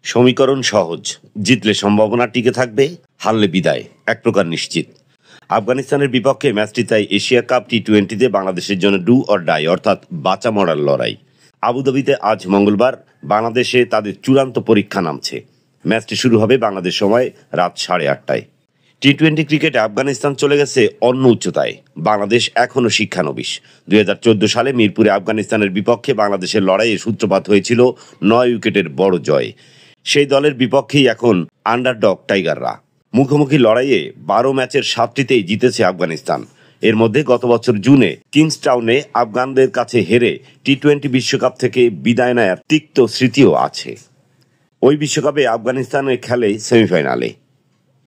সমীকরণ সহজ, জিতলে সম্ভাবনা টিকে থাকবে, হারলে বিদায় এক প্রকার নিশ্চিত। আফগানিস্তানের বিপক্ষে ম্যাচটি তাই এশিয়া কাপ টি-20তে বাংলাদেশের জন্য ডু অর ডাই অর্থাৎ বাঁচা মরার লড়াই। আবুধাবিতে আজ মঙ্গলবার বাংলাদেশে তাদের চূড়ান্ত পরীক্ষা নামছে। ম্যাচটি শুরু হবে বাংলাদেশ সময় রাত 8:30টায়। টি-20 ক্রিকেটে আফগানিস্তান চলে গেছে অন্য উচ্চতায়, বাংলাদেশ এখনও শিক্ষানবিশ। 2014 সালে মিরপুরে আফগানিস্তানের বিপক্ষে বাংলাদেশের লড়াইয়ে সূত্রপাত হয়েছিল 9 উইকেটের বড় জয়। সেই দলের বিপক্ষেই এখন আন্ডারডগ টাইগাররা। মুখোমুখি লড়াইয়ে 12 ম্যাচের 7টিতেই জিতেছে আফগানিস্তান। এর মধ্যে গত বছর জুনে কিংসটাউনে আফগানদের কাছে হেরে টি-20 বিশ্বকাপ থেকে বিদায় নেয়ার তিক্ত স্মৃতিও আছে। ওই বিশ্বকাপে আফগানিস্তানের খেলে সেমিফাইনালে।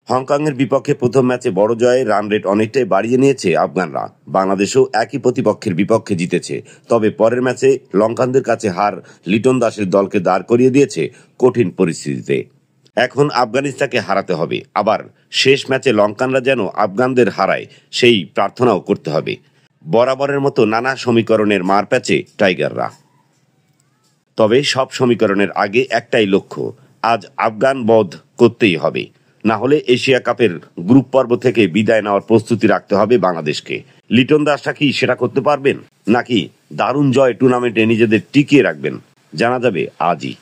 হংকংয়ের বিপক্ষে প্রথম ম্যাচে বড় জয়ে রান রেট অনেকটাই বাড়িয়ে নিয়েছে আফগানরা। বাংলাদেশও একই প্রতিপক্ষের বিপক্ষে জিতেছে, তবে পরের ম্যাচে লঙ্কানদের কাছে হার লিটন দাসের দলকে দাঁড় করিয়ে দিয়েছে কঠিন পরিস্থিতিতে। এখন আফগানিস্তানকে হারাতে হবে, আবার শেষ ম্যাচে লঙ্কানরা যেন আফগানদের হারায় সেই প্রার্থনাও করতে হবে। বরাবরের মতো নানা সমীকরণের মার প্যাচে টাইগাররা। তবে সব সমীকরণের আগে একটাই লক্ষ্য, আজ আফগান বধ করতেই হবে, না হলে এশিয়া কাপের গ্রুপ পর্ব থেকে বিদায় নেওয়ার প্রস্তুতি রাখতে হবে বাংলাদেশকে। লিটন দাসরা কি সেটা করতে পারবেন, নাকি দারুণ জয় টুর্নামেন্টে নিজেদের টিকিয়ে রাখবেন, জানা যাবে আজই।